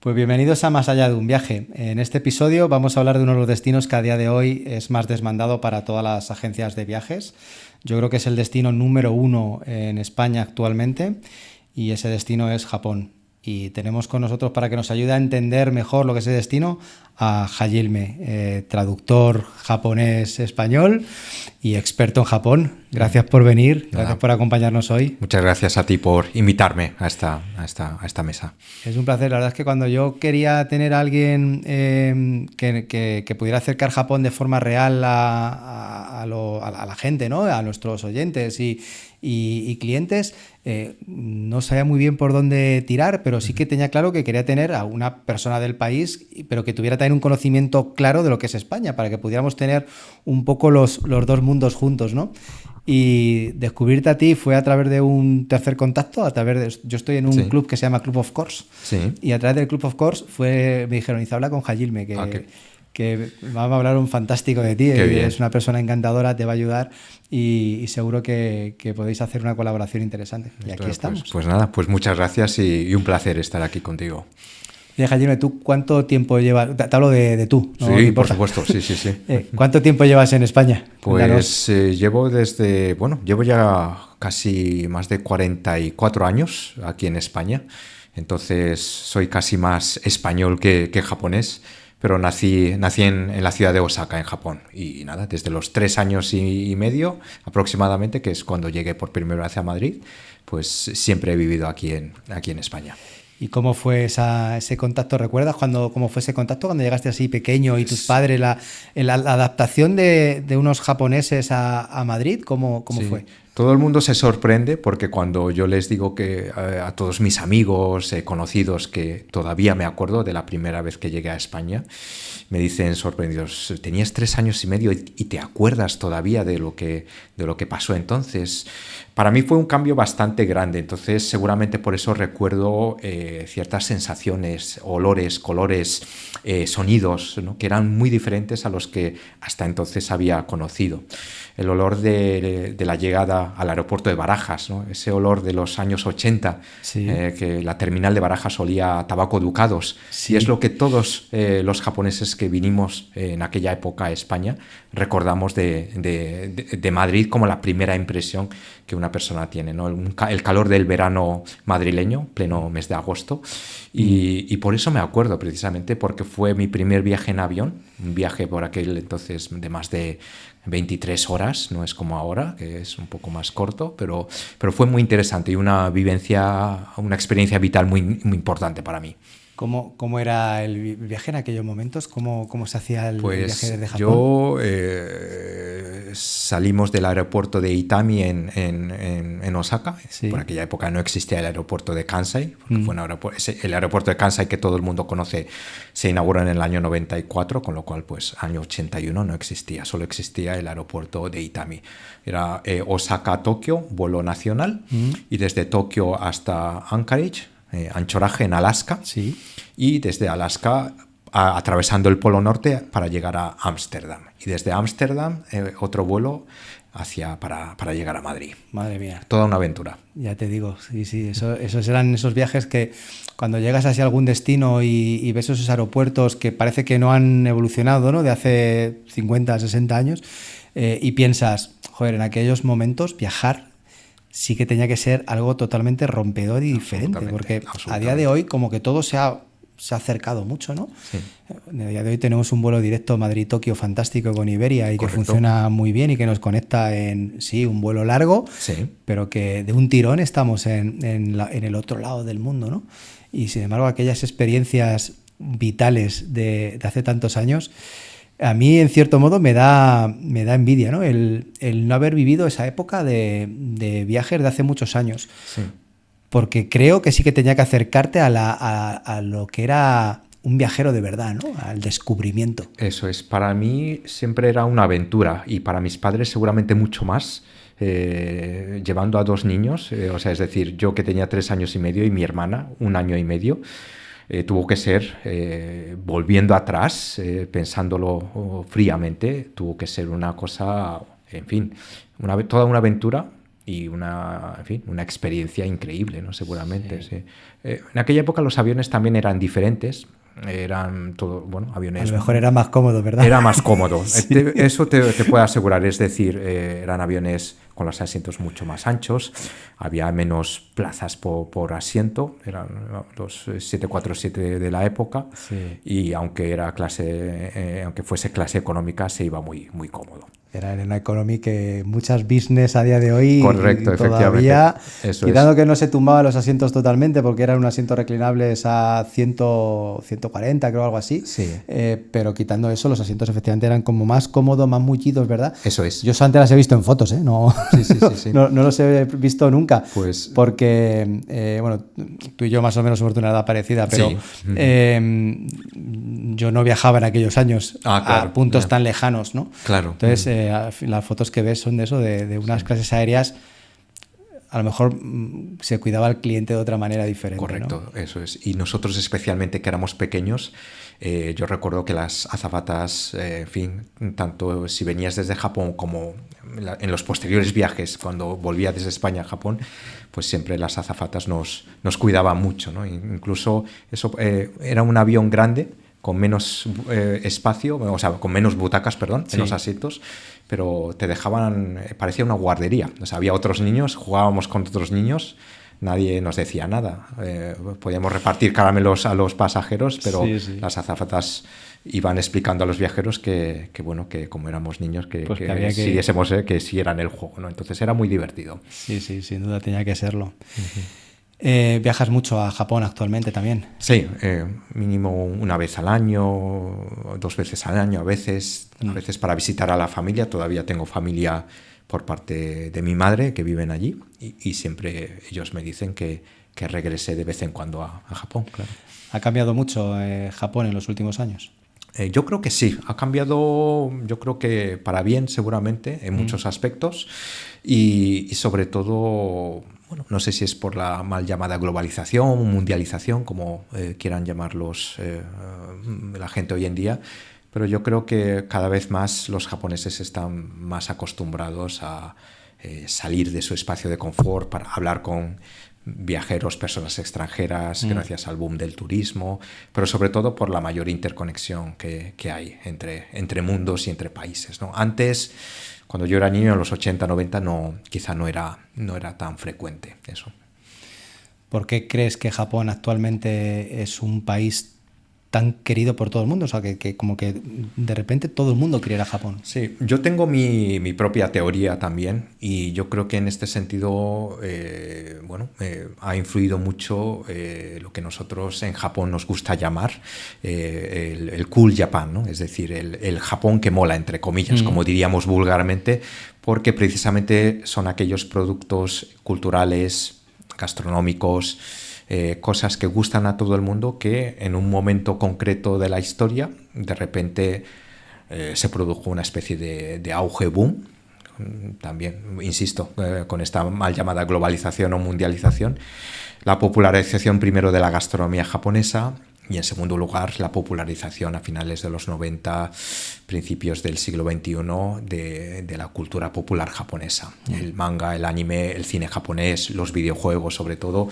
Pues bienvenidos a Más allá de un viaje. En este episodio vamos a hablar de uno de los destinos que a día de hoy es más desmandado para todas las agencias de viajes. Yo creo que es el destino número uno en España actualmente y ese destino es Japón. Y tenemos con nosotros, para que nos ayude a entender mejor lo que es ese destino, a Hajime, traductor japonés-español y experto en Japón. Gracias por venir, gracias por acompañarnos hoy. Muchas gracias a ti por invitarme a esta mesa. Es un placer. La verdad es que cuando yo quería tener a alguien que pudiera acercar Japón de forma real a la gente, ¿no? A nuestros oyentes y clientes, no sabía muy bien por dónde tirar, pero sí que tenía claro que quería tener a una persona del país, pero que tuviera también un conocimiento claro de lo que es España, para que pudiéramos tener un poco los dos mundos juntos, ¿no? Y descubrirte a ti fue a través de un tercer contacto, yo estoy en un club que se llama Club of Course, y a través del Club of Course me dijeron, Iza, habla con Hajime, que va a hablar un fantástico de ti, es una persona encantadora, te va a ayudar y seguro que podéis hacer una colaboración interesante. Y aquí estamos. Pues nada, pues muchas gracias y un placer estar aquí contigo. Hajime, ¿tú cuánto tiempo llevas? Te hablo de tú, ¿no? Sí, por supuesto, sí. ¿Cuánto tiempo llevas en España? Pues llevo ya casi más de 44 años aquí en España, entonces soy casi más español que japonés. Pero nací en la ciudad de Osaka, en Japón. Y nada, desde los 3 años y medio aproximadamente, que es cuando llegué por primera vez a Madrid, pues siempre he vivido aquí en España. ¿Y cómo fue ese contacto? ¿Recuerdas cómo fue ese contacto cuando llegaste así pequeño y tus padres, la adaptación de unos japoneses a Madrid? ¿Cómo fue? Todo el mundo se sorprende porque cuando yo les digo que a todos mis amigos, conocidos, que todavía me acuerdo de la primera vez que llegué a España, me dicen sorprendidos, tenías 3 años y medio y te acuerdas todavía de lo que pasó entonces. Para mí fue un cambio bastante grande, entonces seguramente por eso recuerdo ciertas sensaciones, olores, colores, sonidos, ¿no? Que eran muy diferentes a los que hasta entonces había conocido. El olor de la llegada al aeropuerto de Barajas, ¿no? Ese olor de los años 80, que la terminal de Barajas olía a tabaco Ducados. Sí. Y es lo que todos los japoneses que vinimos en aquella época a España recordamos de Madrid como la primera impresión que una persona tiene, ¿no? El calor del verano madrileño, pleno mes de agosto. Y por eso me acuerdo, precisamente, porque fue mi primer viaje en avión, un viaje por aquel entonces de más de 23 horas, no es como ahora, que es un poco más corto, pero fue muy interesante y una experiencia vital muy, muy importante para mí. ¿Cómo era el viaje en aquellos momentos? ¿Cómo se hacía el viaje desde Japón? Yo salimos del aeropuerto de Itami en Osaka. Sí. Por aquella época no existía el aeropuerto de Kansai, porque el aeropuerto de Kansai que todo el mundo conoce se inauguró en el año 94, con lo cual pues año 81 no existía, solo existía el aeropuerto de Itami. Era Osaka-Tokio, vuelo nacional, y desde Tokio hasta Anchorage, anchoraje en Alaska, sí. Y desde Alaska atravesando el Polo Norte para llegar a Ámsterdam. Y desde Ámsterdam otro vuelo para llegar a Madrid. Madre mía. Toda una aventura. Ya te digo, sí. Esos eran esos viajes que cuando llegas hacia algún destino y ves esos aeropuertos que parece que no han evolucionado, ¿no? De hace 50, 60 años, y piensas, joder, en aquellos momentos viajar sí que tenía que ser algo totalmente rompedor y diferente, porque a día de hoy como que todo se ha acercado mucho, ¿no? Sí. A día de hoy tenemos un vuelo directo Madrid-Tokio fantástico con Iberia y Correcto. Que funciona muy bien y que nos conecta en, un vuelo largo, sí. Pero que de un tirón estamos en el otro lado del mundo, ¿no? Y sin embargo aquellas experiencias vitales de hace tantos años, a mí, en cierto modo, me da envidia, ¿no? El no haber vivido esa época de viajes de hace muchos años. Sí. Porque creo que sí que tenía que acercarte a lo que era un viajero de verdad, ¿no? Al descubrimiento. Eso es. Para mí siempre era una aventura y para mis padres seguramente mucho más. Llevando a 2 niños, es decir, yo que tenía 3 años y medio y mi hermana 1 año y medio. Tuvo que ser, volviendo atrás, pensándolo fríamente, tuvo que ser una cosa, en fin, toda una aventura y una, en fin, una experiencia increíble, ¿no? Seguramente. Sí. En aquella época los aviones también eran diferentes. Eran todo, bueno, aviones. A lo mejor era más cómodo, ¿verdad? Era más cómodo. Sí. Eso te puedo asegurar. Es decir, eran aviones con los asientos mucho más anchos, había menos plazas por asiento, eran los 747 de la época, Sí. y aunque aunque fuese clase económica, se iba muy, muy cómodo. Era en una economy que muchas business a día de hoy Correcto, todavía, efectivamente. Eso quitando es. que no se tumbaban los asientos totalmente porque eran un asiento reclinables a 100, 140, creo, algo así. Sí. Pero quitando eso, los asientos efectivamente eran como más cómodos, más mullidos, ¿verdad? Eso es. Yo antes las he visto en fotos, ¿eh? No, Sí. no los he visto nunca. Pues... Porque, bueno, tú y yo más o menos somos de una edad parecida, pero Sí. yo no viajaba en aquellos años Claro, a puntos tan lejanos, ¿no? Claro. Entonces, las fotos que ves son de eso, de unas clases aéreas. A lo mejor se cuidaba al cliente de otra manera diferente. Correcto, ¿no? eso es. Y nosotros especialmente que éramos pequeños, yo recuerdo que las azafatas, en fin, tanto si venías desde Japón como en los posteriores viajes, cuando volvía desde España a Japón, pues siempre las azafatas nos cuidaban mucho, ¿no? Incluso eso era un avión grande, con menos espacio, o sea, con menos butacas, perdón, Sí. menos asientos, pero te dejaban, parecía una guardería. O sea, había otros niños, jugábamos con otros niños, nadie nos decía nada. Podíamos repartir caramelos a los pasajeros, pero Sí. las azafatas iban explicando a los viajeros que bueno, que como éramos niños, que había que siguiésemos, que siguieran el juego, ¿no? Entonces era muy divertido. Sí, sin duda tenía que serlo. ¿Viajas mucho a Japón actualmente también? Sí, mínimo una vez al año, 2 veces al año, a veces para visitar a la familia. Todavía tengo familia por parte de mi madre que viven allí, y siempre ellos me dicen que regrese de vez en cuando a Japón, claro. ¿Ha cambiado mucho Japón en los últimos años? Yo creo que sí, ha cambiado, yo creo que para bien seguramente en muchos aspectos, y sobre todo, bueno, no sé si es por la mal llamada globalización o mundialización, como quieran llamarlos la gente hoy en día, pero yo creo que cada vez más los japoneses están más acostumbrados a salir de su espacio de confort para hablar con viajeros, personas extranjeras, gracias al boom del turismo, pero sobre todo por la mayor interconexión que hay entre mundos y entre países, ¿no? Antes, cuando yo era niño, en los 80, 90, quizá no era tan frecuente eso. ¿Por qué crees que Japón actualmente es un país tan querido por todo el mundo? O sea, que como que de repente todo el mundo quiere ir a Japón. Sí, yo tengo mi propia teoría también, y yo creo que en este sentido, ha influido mucho lo que nosotros en Japón nos gusta llamar el cool Japan, ¿no? Es decir, el Japón que mola, entre comillas, como diríamos vulgarmente, porque precisamente son aquellos productos culturales, gastronómicos, cosas que gustan a todo el mundo, que en un momento concreto de la historia de repente se produjo una especie de auge boom. También, insisto, con esta mal llamada globalización o mundialización, la popularización primero de la gastronomía japonesa, y en segundo lugar la popularización a finales de los 90, principios del siglo XXI, de la cultura popular japonesa. El manga, el anime, el cine japonés, los videojuegos sobre todo.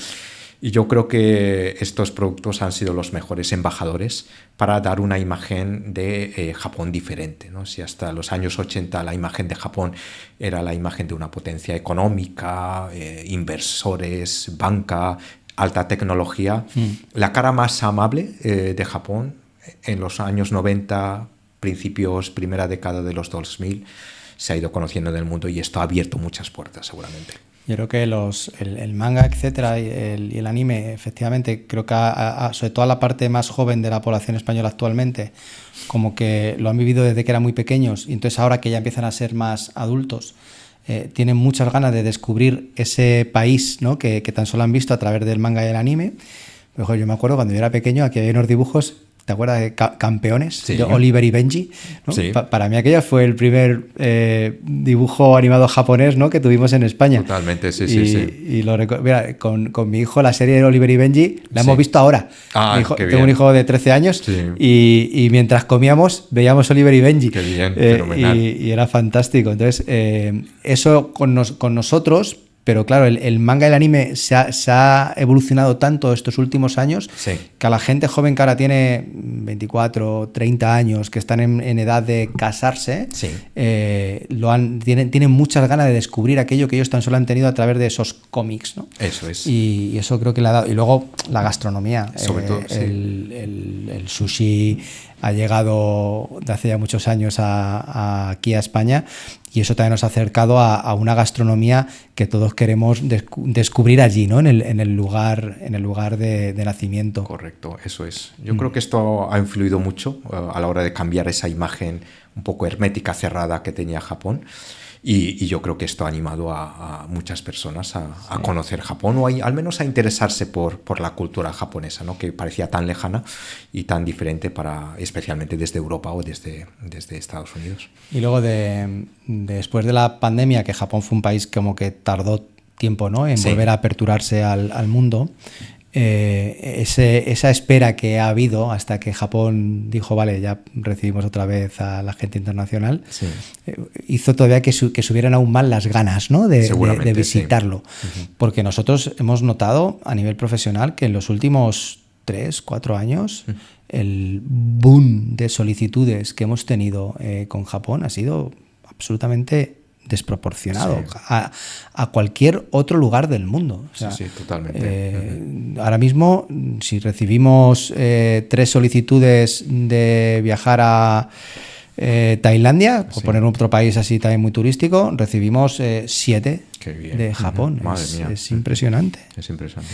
Y yo creo que estos productos han sido los mejores embajadores para dar una imagen de Japón diferente, ¿no? Si hasta los años 80 la imagen de Japón era la imagen de una potencia económica, inversores, banca, alta tecnología, la cara más amable de Japón en los años 90, principios, primera década de los 2000, se ha ido conociendo en el mundo, y esto ha abierto muchas puertas seguramente. Yo creo que el manga, etcétera, y el anime, efectivamente, creo que sobre todo a la parte más joven de la población española actualmente, como que lo han vivido desde que eran muy pequeños, y entonces ahora que ya empiezan a ser más adultos, tienen muchas ganas de descubrir ese país, ¿no? que tan solo han visto a través del manga y el anime. Mejor, yo me acuerdo cuando yo era pequeño, aquí había unos dibujos ¿te acuerdas de Campeones? Sí. De Oliver y Benji, ¿no? Sí. Para mí aquella fue el primer dibujo animado japonés, ¿no? que tuvimos en España. Totalmente, sí, y, sí, sí. Y mira, con mi hijo la serie de Oliver y Benji la hemos Sí. visto ahora. Ah, qué Tengo un bien. hijo de 13 años Sí. y mientras comíamos veíamos Oliver y Benji. Qué bien, fenomenal. Y era fantástico. Entonces, eso con nosotros. Pero claro, el manga y el anime se ha evolucionado tanto estos últimos años Sí. que a la gente joven que ahora tiene 24, 30 años, que están en edad de casarse, Sí. tienen muchas ganas de descubrir aquello que ellos tan solo han tenido a través de esos cómics, ¿no? Eso es. Y eso creo que le ha dado. Y luego la gastronomía. Sobre todo, sí. El sushi ha llegado de hace ya muchos años aquí a España, y eso también nos ha acercado a una gastronomía que todos queremos descubrir allí, ¿no? en el lugar de nacimiento. Correcto, eso es. Yo creo que esto ha influido mucho a la hora de cambiar esa imagen un poco hermética, cerrada que tenía Japón. Y yo creo que esto ha animado a muchas personas a conocer Japón o al menos a interesarse por la cultura japonesa, ¿no? Que parecía tan lejana y tan diferente especialmente desde Europa o desde Estados Unidos. Y luego después de la pandemia, que Japón fue un país como que tardó tiempo, ¿no? en volver a aperturarse al mundo, esa espera que ha habido hasta que Japón dijo, vale, ya recibimos otra vez a la gente internacional, Sí. Hizo todavía que subieran aún más las ganas, ¿no? de visitarlo. Sí. Porque nosotros hemos notado a nivel profesional que en los últimos 3, 4 años el boom de solicitudes que hemos tenido con Japón ha sido absolutamente desproporcionado a cualquier otro lugar del mundo. O sea, sí, totalmente. Ahora mismo, si recibimos 3 solicitudes de viajar a Tailandia, por poner otro país así también muy turístico, recibimos 7 de Japón. Madre mía. Es impresionante. Es impresionante.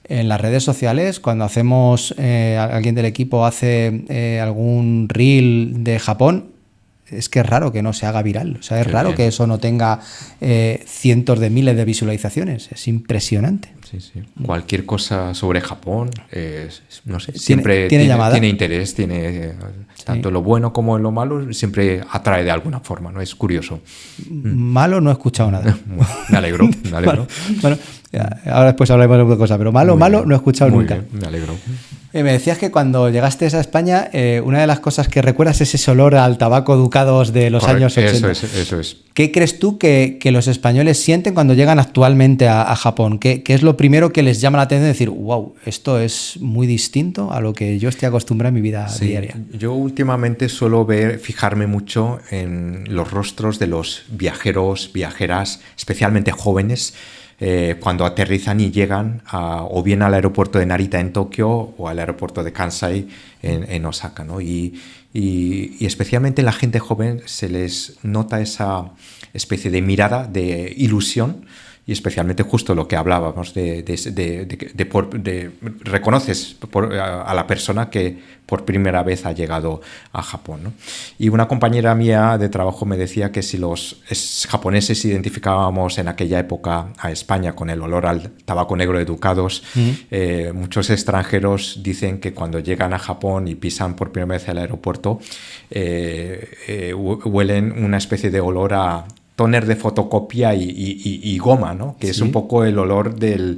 En las redes sociales, cuando alguien del equipo hace algún reel de Japón, es que es raro que no se haga viral. O sea, es raro que eso no tenga cientos de miles de visualizaciones. Es impresionante. Sí, sí. Cualquier cosa sobre Japón, no sé, siempre tiene interés, tanto lo bueno como lo malo, siempre atrae de alguna forma, ¿no? Es curioso. Malo no he escuchado nada. Me alegro. Bueno, ahora después hablaremos de otra cosa, pero malo no he escuchado nunca. Bien, me alegro. Me decías que cuando llegaste a España, una de las cosas que recuerdas es ese olor al tabaco Ducados de los años 80. Eso es. ¿Qué crees tú que los españoles sienten cuando llegan actualmente a Japón? ¿Qué es lo primero que les llama la atención? Decir, wow, esto es muy distinto a lo que yo estoy acostumbrado en mi vida diaria. Yo últimamente suelo fijarme mucho en los rostros de los viajeros, viajeras, especialmente jóvenes, cuando aterrizan y llegan o bien al aeropuerto de Narita en Tokio o al aeropuerto de Kansai en Osaka, ¿no? Y especialmente en la gente joven se les nota esa especie de mirada de ilusión, y especialmente justo lo que hablábamos reconoces a la persona que por primera vez ha llegado a Japón, ¿no? Y una compañera mía de trabajo me decía que si los japoneses identificábamos en aquella época a España con el olor al tabaco negro de Ducados, muchos extranjeros dicen que cuando llegan a Japón y pisan por primera vez el aeropuerto, huelen una especie de olor a tóner de fotocopia y goma, ¿no? Que es un poco el olor de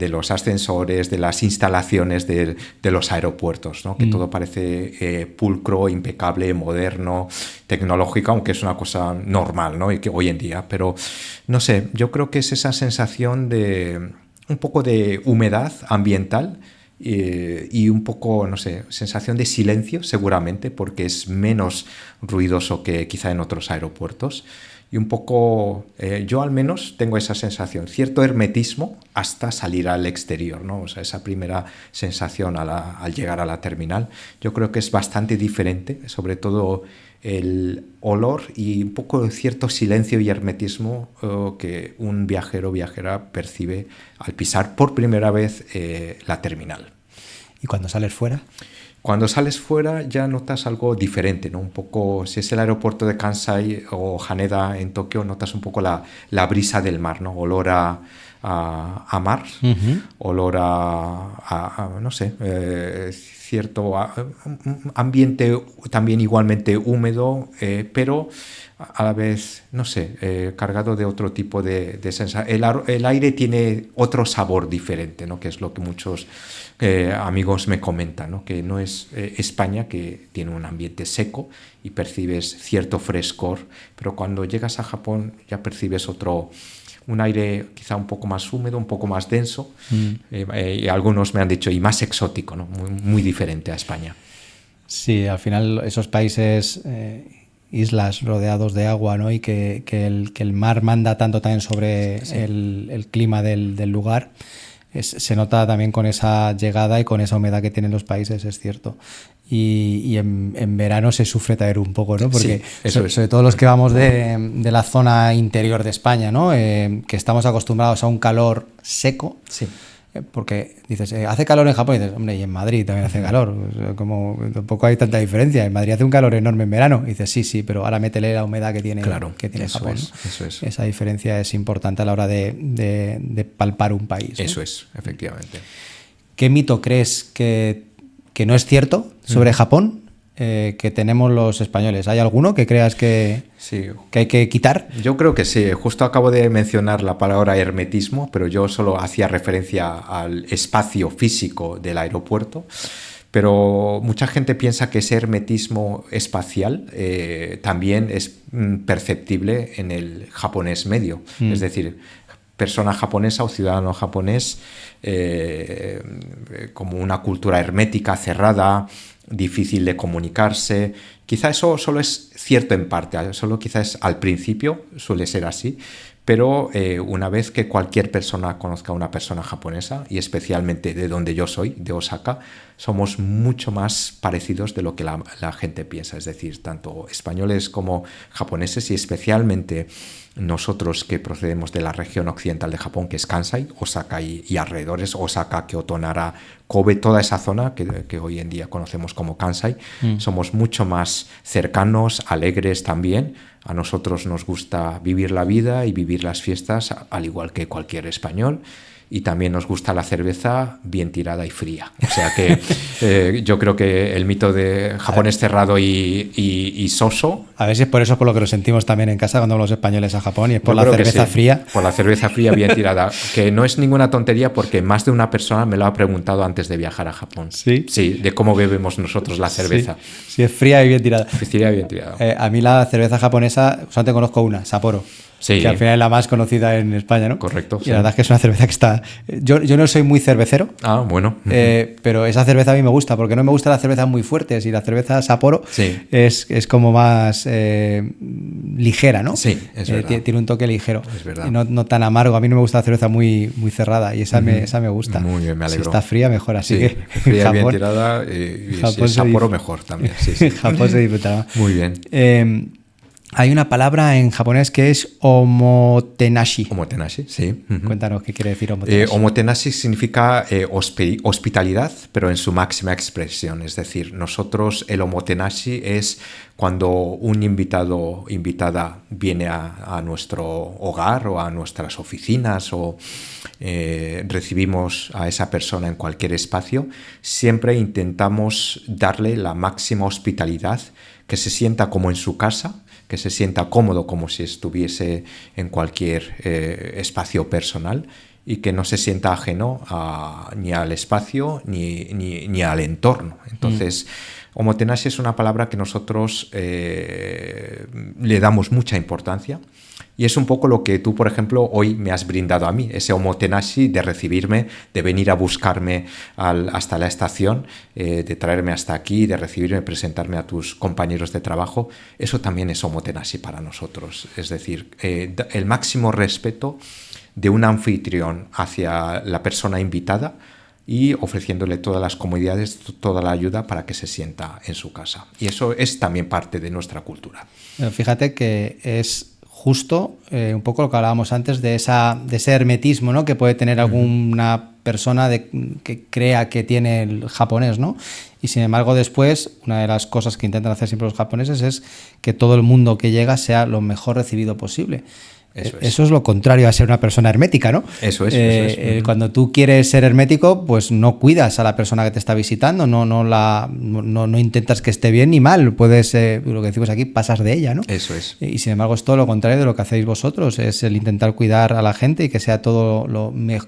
los ascensores, de las instalaciones de los aeropuertos, ¿no? Que todo parece pulcro, impecable, moderno, tecnológico, aunque es una cosa normal, ¿no? Y que hoy en día, pero no sé, yo creo que es esa sensación de un poco de humedad ambiental y un poco, no sé, sensación de silencio seguramente, porque es menos ruidoso que quizá en otros aeropuertos, y un poco, yo al menos tengo esa sensación, cierto hermetismo hasta salir al exterior, ¿no? O sea, esa primera sensación al llegar a la terminal, yo creo que es bastante diferente, sobre todo el olor y un poco de cierto silencio y hermetismo que un viajero o viajera percibe al pisar por primera vez la terminal. ¿Y cuando sales fuera? Cuando sales fuera ya notas algo diferente, ¿no? Un poco, si es el aeropuerto de Kansai o Haneda en Tokio, notas un poco la brisa del mar, ¿no? Olor a a mar, olor no sé, cierto ambiente también igualmente húmedo, pero a la vez, no sé, cargado de otro tipo de sensación. El aire tiene otro sabor diferente, ¿no? Que es lo que muchos amigos me comentan, ¿no? Que no es España, que tiene un ambiente seco y percibes cierto frescor, pero cuando llegas a Japón ya percibes un aire quizá un poco más húmedo, un poco más denso, y algunos me han dicho, y más exótico, ¿no? Muy, muy diferente a España. Sí, al final esos países, islas rodeados de agua, ¿no? Y que el mar manda tanto también sobre el clima del lugar. Se nota también con esa llegada y con esa humedad que tienen los países, es cierto. Y en verano se sufre también un poco, ¿no? Porque sobre todo los que vamos de la zona interior de España, ¿no? Que estamos acostumbrados a un calor seco. Sí. Porque dices, hace calor en Japón, y dices, hombre, y en Madrid también hace calor, como tampoco hay tanta diferencia. En Madrid hace un calor enorme en verano, y dices, sí, pero ahora métele la humedad que tiene, Japón, ¿no? Eso es. Esa diferencia es importante a la hora de palpar un país, ¿no? Eso es, efectivamente. ¿Qué mito crees que no es cierto sobre Japón que tenemos los españoles? ¿Hay alguno que creas que hay que quitar? Yo creo que sí. Justo acabo de mencionar la palabra hermetismo, pero yo solo hacía referencia al espacio físico del aeropuerto. Pero mucha gente piensa que ese hermetismo espacial también es perceptible en el japonés medio. Es decir, persona japonesa o ciudadano japonés como una cultura hermética, cerrada, difícil de comunicarse. Quizá eso solo es cierto en parte, solo quizás al principio suele ser así, pero una vez que cualquier persona conozca a una persona japonesa, y especialmente de donde yo soy, de Osaka, somos mucho más parecidos de lo que la gente piensa, es decir, tanto españoles como japoneses, y especialmente nosotros que procedemos de la región occidental de Japón, que es Kansai, Osaka y alrededores, Osaka, Kyoto, Nara, Kobe, toda esa zona que hoy en día conocemos como Kansai, somos mucho más cercanos, alegres también. A nosotros nos gusta vivir la vida y vivir las fiestas al igual que cualquier español. Y también nos gusta la cerveza bien tirada y fría. O sea que yo creo que el mito de Japón es cerrado y soso. A ver si es por eso por lo que lo sentimos también en casa cuando vamos los españoles a Japón, y es por la cerveza fría. Por la cerveza fría bien tirada. Que no es ninguna tontería, porque más de una persona me lo ha preguntado antes de viajar a Japón. ¿Sí? Sí, de cómo bebemos nosotros la cerveza. Sí, sí, es fría y bien tirada. Fría y bien tirada. A mí la cerveza japonesa, solamente conozco una, Sapporo. Sí. Que al final es la más conocida en España, ¿no? Correcto. Y la verdad es que es una cerveza que está... Yo no soy muy cervecero. Ah, bueno. Pero esa cerveza a mí me gusta, porque no me gustan las cervezas muy fuertes, y la cerveza Sapporo es como más ligera, ¿no? Sí, es verdad. Tiene un toque ligero. Es verdad. Y no tan amargo. A mí no me gusta la cerveza muy, muy cerrada, y esa me gusta. Muy bien, me alegro. Si está fría, mejor así. Sí, fría y bien tirada, y si es Sapporo, mejor también. Sí. Japón se disfrutará. Muy bien. Hay una palabra en japonés que es omotenashi. Omotenashi, sí. Cuéntanos qué quiere decir omotenashi. Omotenashi significa hospitalidad, pero en su máxima expresión. Es decir, nosotros el omotenashi es cuando un invitado, invitada viene a nuestro hogar o a nuestras oficinas, o recibimos a esa persona en cualquier espacio, siempre intentamos darle la máxima hospitalidad, que se sienta como en su casa, que se sienta cómodo como si estuviese en cualquier espacio personal, y que no se sienta ajeno ni al espacio ni al entorno. Entonces, omotenashi es una palabra que nosotros le damos mucha importancia, y es un poco lo que tú, por ejemplo, hoy me has brindado a mí, ese omotenashi de recibirme, de venir a buscarme hasta la estación, de traerme hasta aquí, de recibirme, presentarme a tus compañeros de trabajo. Eso también es omotenashi para nosotros. Es decir, el máximo respeto de un anfitrión hacia la persona invitada, y ofreciéndole todas las comodidades, toda la ayuda para que se sienta en su casa. Y eso es también parte de nuestra cultura. Fíjate que es justo un poco lo que hablábamos antes de ese hermetismo, ¿no? Que puede tener alguna persona que crea que tiene el japonés, ¿no? Y sin embargo después, una de las cosas que intentan hacer siempre los japoneses es que todo el mundo que llega sea lo mejor recibido posible. Eso es lo contrario a ser una persona hermética, ¿no? Eso es. Cuando tú quieres ser hermético, pues no cuidas a la persona que te está visitando, no intentas que esté bien ni mal. Puedes, lo que decimos aquí, pasas de ella, ¿no? Eso es. Y sin embargo es todo lo contrario de lo que hacéis vosotros, es el intentar cuidar a la gente y que sea todo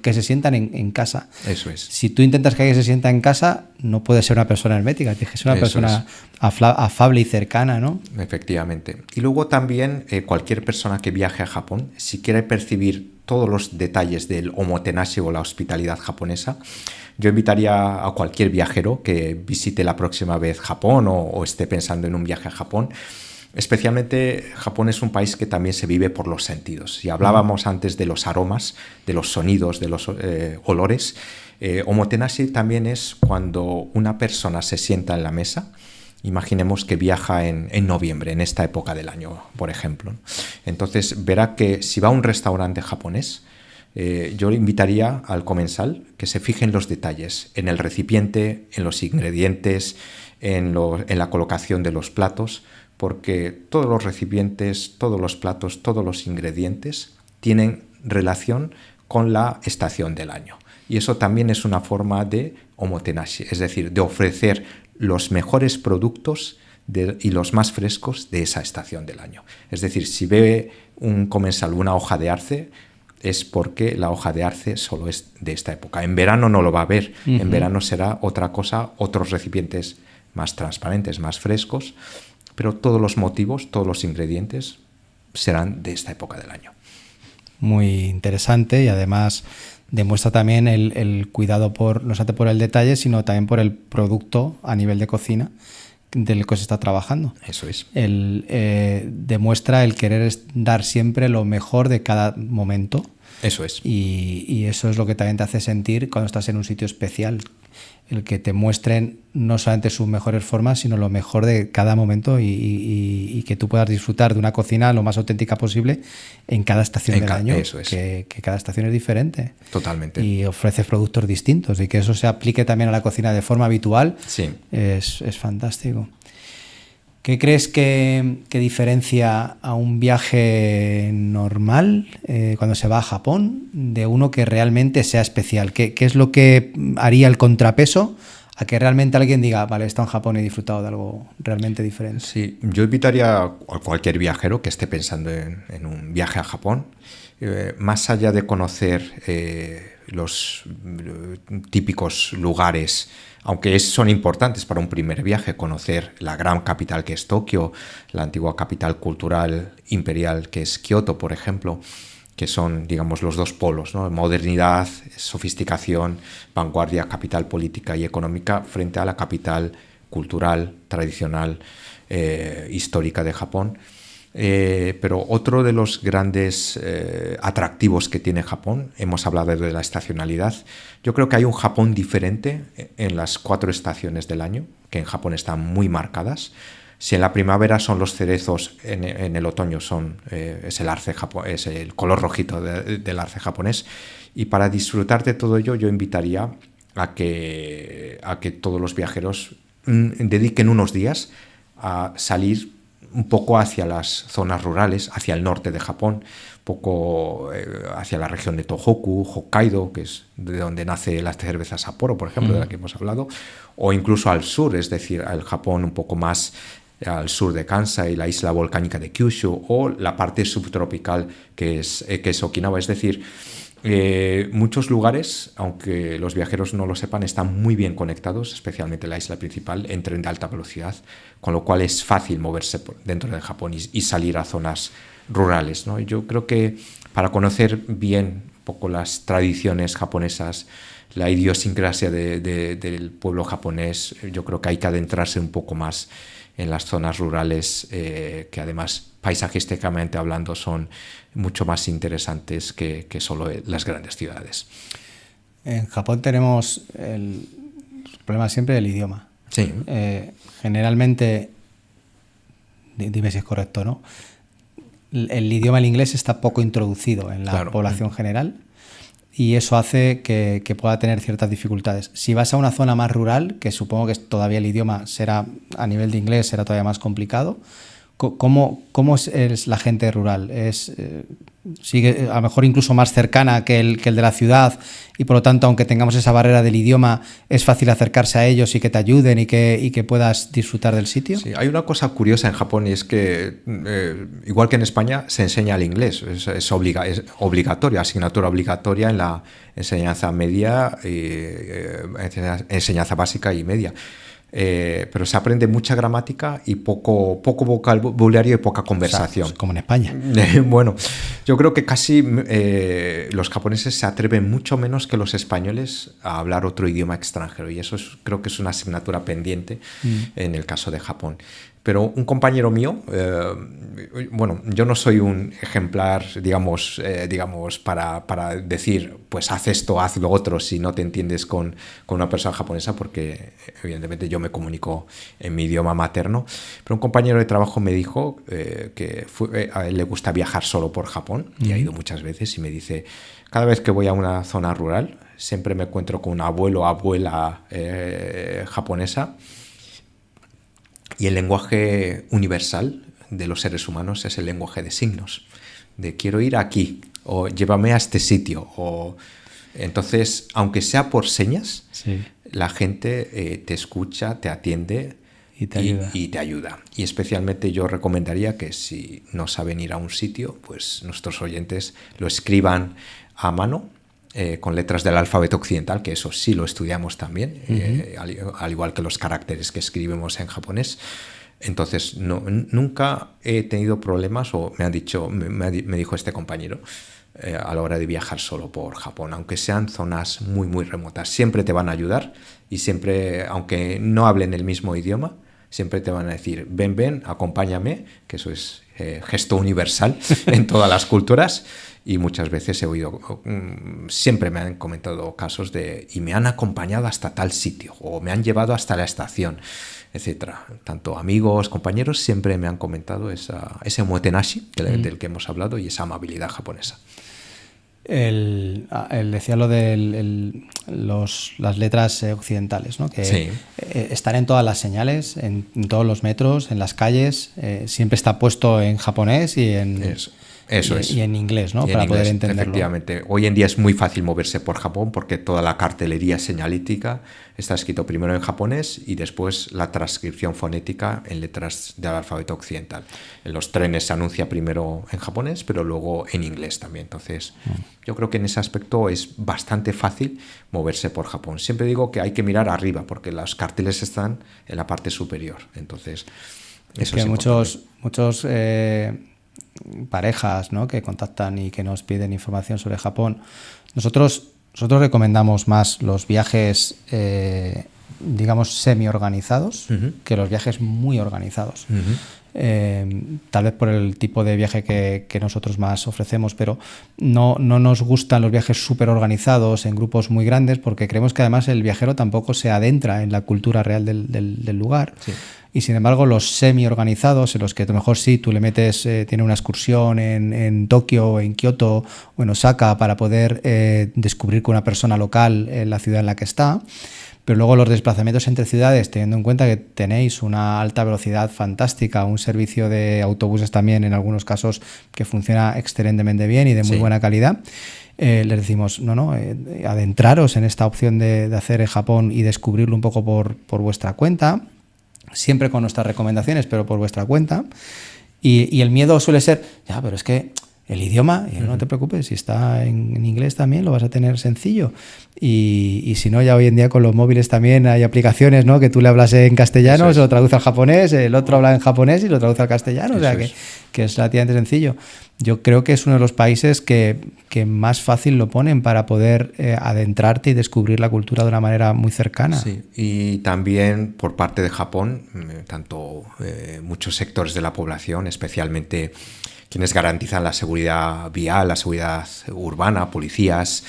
que se sientan en casa. Eso es. Si tú intentas que alguien se sienta en casa, no puedes ser una persona hermética, tienes que ser una persona afable y cercana, ¿no? Efectivamente. Y luego también cualquier persona que viaje a Japón, si quiere percibir todos los detalles del omotenashi o la hospitalidad japonesa, yo invitaría a cualquier viajero que visite la próxima vez Japón o esté pensando en un viaje a Japón. Especialmente Japón es un país que también se vive por los sentidos. Si hablábamos antes de los aromas, de los sonidos, de los olores, omotenashi también es cuando una persona se sienta en la mesa. Imaginemos que viaja en noviembre, en esta época del año, por ejemplo. Entonces verá que si va a un restaurante japonés, yo le invitaría al comensal que se fije en los detalles, en el recipiente, en los ingredientes, en la colocación de los platos, porque todos los recipientes, todos los platos, todos los ingredientes tienen relación con la estación del año. Y eso también es una forma de omotenashi, es decir, de ofrecer los mejores productos y los más frescos de esa estación del año. Es decir, si ve un comensal una hoja de arce, es porque la hoja de arce solo es de esta época. En verano no lo va a ver, en verano será otra cosa, otros recipientes más transparentes, más frescos, pero todos los motivos, todos los ingredientes serán de esta época del año. Muy interesante y además demuestra también el cuidado no solamente por el detalle, sino también por el producto a nivel de cocina del que se está trabajando. Eso es. Demuestra el querer dar siempre lo mejor de cada momento. Eso es. Y eso es lo que también te hace sentir cuando estás en un sitio especial. El que te muestren no solamente sus mejores formas, sino lo mejor de cada momento y que tú puedas disfrutar de una cocina lo más auténtica posible en cada estación del año. Eso es. Que cada estación es diferente. Totalmente. Y ofrece productos distintos y que eso se aplique también a la cocina de forma habitual. Sí. Es fantástico. ¿Qué crees que diferencia a un viaje normal cuando se va a Japón de uno que realmente sea especial? ¿Qué es lo que haría el contrapeso a que realmente alguien diga, vale, he estado en Japón y he disfrutado de algo realmente diferente? Sí, yo invitaría a cualquier viajero que esté pensando en un viaje a Japón, más allá de conocer los típicos lugares, aunque son importantes para un primer viaje, conocer la gran capital que es Tokio, la antigua capital cultural imperial que es Kioto, por ejemplo, que son, digamos, los dos polos, ¿no? Modernidad, sofisticación, vanguardia, capital política y económica, frente a la capital cultural, tradicional, histórica de Japón. Pero otro de los grandes atractivos que tiene Japón, hemos hablado de la estacionalidad, yo creo que hay un Japón diferente en las 4 estaciones del año, que en Japón están muy marcadas. Si en la primavera son los cerezos, en el otoño es el arce es el color rojito del arce japonés. Y para disfrutar de todo ello, yo invitaría a que todos los viajeros dediquen unos días a salir un poco hacia las zonas rurales, hacia el norte de Japón, un poco hacia la región de Tohoku, Hokkaido, que es de donde nace la cerveza Sapporo, por ejemplo, de la que hemos hablado, o incluso al sur, es decir, al Japón un poco más al sur de Kansai, la isla volcánica de Kyushu, o la parte subtropical que es Okinawa. Es decir, muchos lugares, aunque los viajeros no lo sepan, están muy bien conectados, especialmente la isla principal, en tren de alta velocidad, con lo cual es fácil moverse dentro de Japón y salir a zonas rurales, ¿no? Yo creo que para conocer bien un poco las tradiciones japonesas, la idiosincrasia del pueblo japonés, yo creo que hay que adentrarse un poco más en las zonas rurales, que además paisajísticamente hablando son mucho más interesantes que solo las grandes ciudades. En Japón tenemos el problema siempre del idioma. Sí. Generalmente, dime si es correcto o no, el idioma, el inglés, está poco introducido en la población general y eso hace que pueda tener ciertas dificultades. Si vas a una zona más rural, que supongo que todavía el idioma será, a nivel de inglés, será todavía más complicado, ¿cómo es la gente rural? sigue a lo mejor incluso más cercana que el de la ciudad, y por lo tanto, aunque tengamos esa barrera del idioma, es fácil acercarse a ellos y que te ayuden y que puedas disfrutar del sitio. Sí, hay una cosa curiosa en Japón, y es que, igual que en España, se enseña el inglés. Es obligatoria, asignatura obligatoria en la enseñanza media, enseñanza básica y media. Pero se aprende mucha gramática y poco vocabulario y poca conversación. O sea, como en España. Bueno, yo creo que casi los japoneses se atreven mucho menos que los españoles a hablar otro idioma extranjero, y eso creo que es una asignatura pendiente en el caso de Japón. Pero un compañero mío, bueno, yo no soy un ejemplar, digamos, para decir, pues haz esto, haz lo otro, si no te entiendes con una persona japonesa, porque evidentemente yo me comunico en mi idioma materno. Pero un compañero de trabajo me dijo que a él le gusta viajar solo por Japón, y ha ido muchas veces, y me dice, cada vez que voy a una zona rural, siempre me encuentro con un abuelo o abuela japonesa. Y el lenguaje universal de los seres humanos es el lenguaje de signos, de quiero ir aquí, o llévame a este sitio. Entonces, aunque sea por señas, sí, la gente te escucha, te atiende y te ayuda. Y especialmente yo recomendaría que si no saben ir a un sitio, pues nuestros oyentes lo escriban a mano, con letras del alfabeto occidental, que eso sí lo estudiamos también, al igual que los caracteres que escribimos en japonés. Entonces, nunca he tenido problemas, o me dijo este compañero, a la hora de viajar solo por Japón, aunque sean zonas muy, muy remotas. Siempre te van a ayudar, y siempre, aunque no hablen el mismo idioma, siempre te van a decir, ven, acompáñame, que eso es gesto universal en todas las culturas. Y muchas veces he oído, siempre me han comentado casos y me han acompañado hasta tal sitio, o me han llevado hasta la estación, etcétera. Tanto amigos, compañeros, siempre me han comentado ese omotenashi del que hemos hablado, y esa amabilidad japonesa. Él decía lo de las letras occidentales, ¿no? Que sí, están en todas las señales, en todos los metros, en las calles, siempre está puesto en japonés y en... Eso es. Y en inglés, ¿no? Para poder entenderlo. Efectivamente. Hoy en día es muy fácil moverse por Japón, porque toda la cartelería señalítica está escrito primero en japonés y después la transcripción fonética en letras del alfabeto occidental. En los trenes se anuncia primero en japonés, pero luego en inglés también. Entonces, yo creo que en ese aspecto es bastante fácil moverse por Japón. Siempre digo que hay que mirar arriba, porque los carteles están en la parte superior. Entonces, eso es muchos parejas, ¿no?, que contactan y que nos piden información sobre Japón. Nosotros recomendamos más los viajes, digamos, semi-organizados, que los viajes muy organizados. Tal vez por el tipo de viaje que nosotros más ofrecemos, pero no nos gustan los viajes súper organizados en grupos muy grandes, porque creemos que además el viajero tampoco se adentra en la cultura real del lugar. Sí. Y sin embargo, los semi-organizados, en los que a lo mejor sí, tú le metes, tiene una excursión en Tokio, en Kioto o en Osaka para poder descubrir con una persona local en la ciudad en la que está. Pero luego los desplazamientos entre ciudades, teniendo en cuenta que tenéis una alta velocidad fantástica, un servicio de autobuses también en algunos casos que funciona excelentemente bien y de muy buena calidad, les decimos, adentraros en esta opción de hacer Japón y descubrirlo un poco por vuestra cuenta, siempre con nuestras recomendaciones, pero por vuestra cuenta. Y el miedo suele ser, pero es que el idioma, no te preocupes, si está en inglés también lo vas a tener sencillo. Y si no, ya hoy en día con los móviles también hay aplicaciones, ¿no?, que tú le hablas en castellano, se lo traduce al japonés, el otro habla en japonés y lo traduce al castellano, o sea que es relativamente sencillo. Yo creo que es uno de los países que más fácil lo ponen para poder adentrarte y descubrir la cultura de una manera muy cercana. Sí, y también por parte de Japón, tanto muchos sectores de la población, especialmente quienes garantizan la seguridad vial, la seguridad urbana, policías,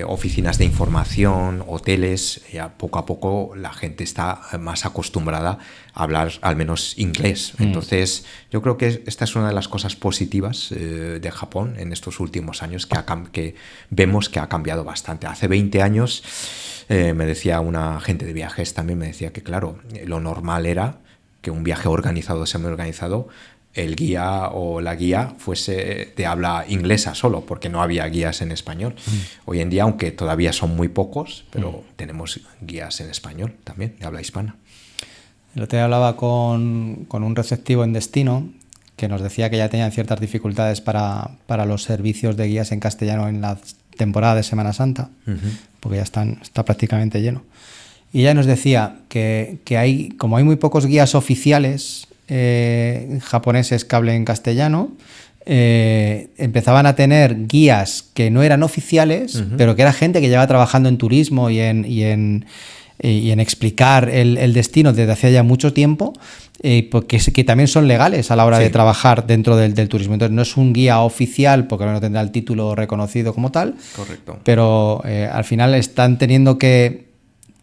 oficinas de información, hoteles, ya poco a poco la gente está más acostumbrada a hablar al menos inglés. Entonces, yo creo que esta es una de las cosas positivas de Japón en estos últimos años, que vemos que ha cambiado bastante. Hace 20 años, me decía una agente de viajes, también me decía que, claro, lo normal era que un viaje organizado, semi-organizado, el guía o la guía fuese de habla inglesa solo, porque no había guías en español. Hoy en día, aunque todavía son muy pocos, pero tenemos guías en español también, de habla hispana. El otro día hablaba con un receptivo en destino que nos decía que ya tenían ciertas dificultades para los servicios de guías en castellano en la temporada de Semana Santa, porque ya está prácticamente lleno. Y ella nos decía que como hay muy pocos guías oficiales japoneses que hablen castellano, empezaban a tener guías que no eran oficiales, pero que era gente que llevaba trabajando en turismo y en explicar el destino desde hacía ya mucho tiempo, porque que también son legales a la hora de trabajar dentro del turismo. Entonces no es un guía oficial porque no tendrá el título reconocido como tal. Correcto. Pero al final están teniendo que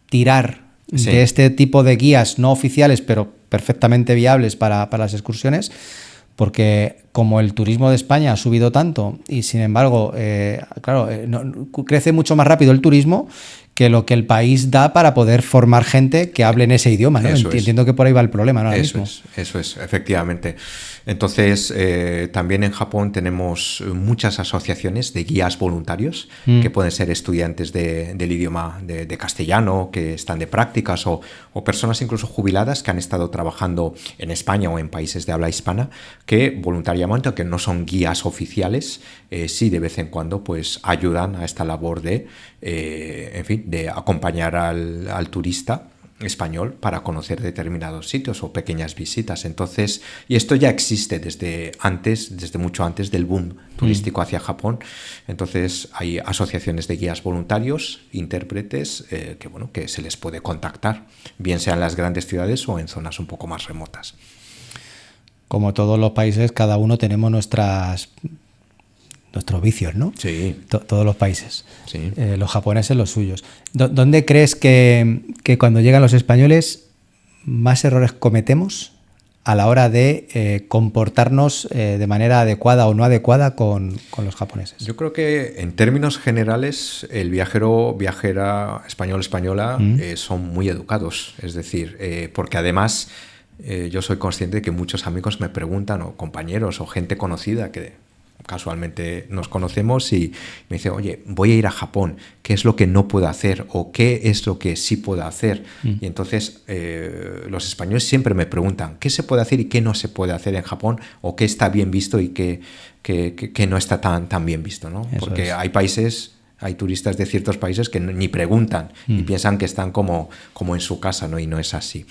tirar de este tipo de guías no oficiales pero perfectamente viables para las excursiones, porque como el turismo de España ha subido tanto y sin embargo crece mucho más rápido el turismo que lo que el país da para poder formar gente que hable en ese idioma, ¿no? Entiendo que por ahí va el problema, ¿no? Eso es, efectivamente. Entonces, también en Japón tenemos muchas asociaciones de guías voluntarios que pueden ser estudiantes del idioma de castellano, que están de prácticas, o personas incluso jubiladas que han estado trabajando en España o en países de habla hispana, que voluntariamente, aunque no son guías oficiales, sí de vez en cuando pues ayudan a esta labor de acompañar al turista español para conocer determinados sitios o pequeñas visitas. Entonces, y esto ya existe desde mucho antes del boom turístico hacia Japón. Entonces, hay asociaciones de guías voluntarios, intérpretes, que se les puede contactar, bien sea en las grandes ciudades o en zonas un poco más remotas. Como todos los países, cada uno tenemos nuestros vicios, ¿no? Sí. Todos los países. Sí. Los japoneses los suyos. ¿Dónde crees que cuando llegan los españoles más errores cometemos a la hora de comportarnos de manera adecuada o no adecuada con los japoneses? Yo creo que en términos generales el viajera española son muy educados. Es decir, porque además yo soy consciente de que muchos amigos me preguntan, o compañeros o gente conocida que casualmente nos conocemos, y me dice: oye, voy a ir a Japón, ¿qué es lo que no puedo hacer o qué es lo que sí puedo hacer? Y entonces los españoles siempre me preguntan qué se puede hacer y qué no se puede hacer en Japón, o qué está bien visto y qué no está tan bien visto, ¿no? Porque hay turistas de ciertos países que ni preguntan y piensan que están como en su casa, ¿no? Y no es así.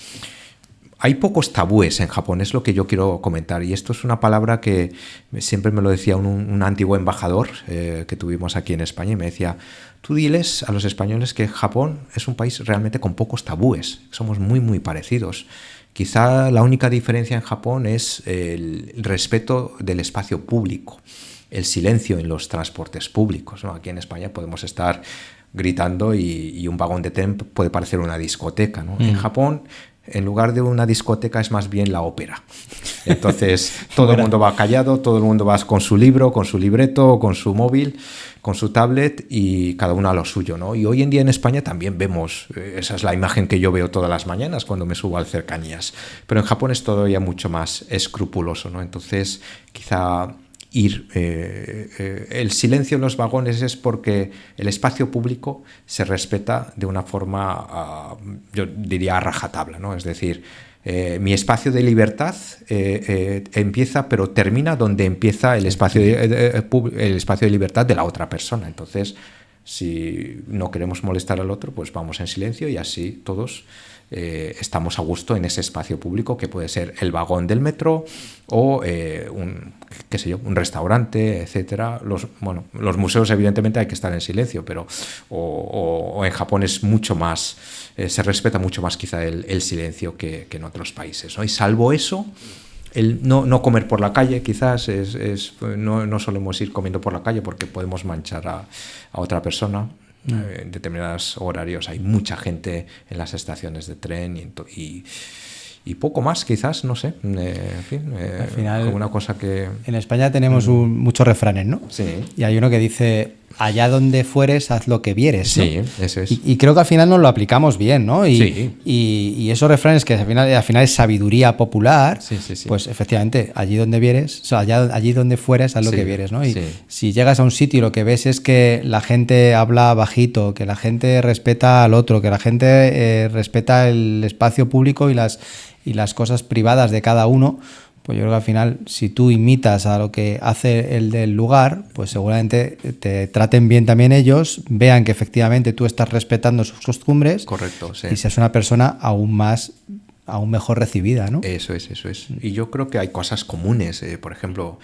Hay pocos tabúes en Japón, es lo que yo quiero comentar, y esto es una palabra que siempre me lo decía un antiguo embajador que tuvimos aquí en España, y me decía: tú diles a los españoles que Japón es un país realmente con pocos tabúes, somos muy muy parecidos. Quizá la única diferencia en Japón es el respeto del espacio público, el silencio en los transportes públicos, ¿no? Aquí en España podemos estar gritando y un vagón de tren puede parecer una discoteca, ¿no? En Japón, en lugar de una discoteca, es más bien la ópera. Entonces todo el mundo va callado, todo el mundo va con su libro, con su libreto, con su móvil, con su tablet, y cada uno a lo suyo, ¿no? Y hoy en día en España también vemos, esa es la imagen que yo veo todas las mañanas cuando me subo al Cercanías, pero en Japón es todavía mucho más escrupuloso, ¿no? Entonces quizá el silencio en los vagones es porque el espacio público se respeta de una forma, yo diría, a rajatabla, ¿no? Es decir, mi espacio de libertad empieza, pero termina donde empieza el espacio de libertad de la otra persona. Entonces, si no queremos molestar al otro, pues vamos en silencio, y así todos estamos a gusto en ese espacio público, que puede ser el vagón del metro o un restaurante, etcétera. Los museos evidentemente hay que estar en silencio, pero o en Japón es mucho más, se respeta mucho más quizá el silencio que en otros países, ¿no? Y salvo eso, el no comer por la calle, quizás no solemos ir comiendo por la calle porque podemos manchar a otra persona. En determinados horarios hay mucha gente en las estaciones de tren y poco más, quizás, no sé. En fin, al final, alguna cosa que... En España tenemos muchos refranes, ¿no? Sí. Y hay uno que dice: allá donde fueres, haz lo que vieres, ¿no? Sí, eso es. Y creo que al final nos lo aplicamos bien, ¿no? Sí. Y esos refranes que al final es sabiduría popular, Sí, sí, sí. pues efectivamente, allí donde vieres, o sea, allí donde fueres, haz lo Sí, que vieres, ¿no? Y sí. si llegas a un sitio y lo que ves es que la gente habla bajito, que la gente respeta al otro, que la gente respeta el espacio público y las cosas privadas de cada uno, pues yo creo que al final, si tú imitas a lo que hace el del lugar, pues seguramente te traten bien también ellos, vean que efectivamente tú estás respetando sus costumbres. Correcto, sí. Y seas una persona aún mejor recibida, ¿no? Eso es, eso es. Y yo creo que hay cosas comunes. Por ejemplo,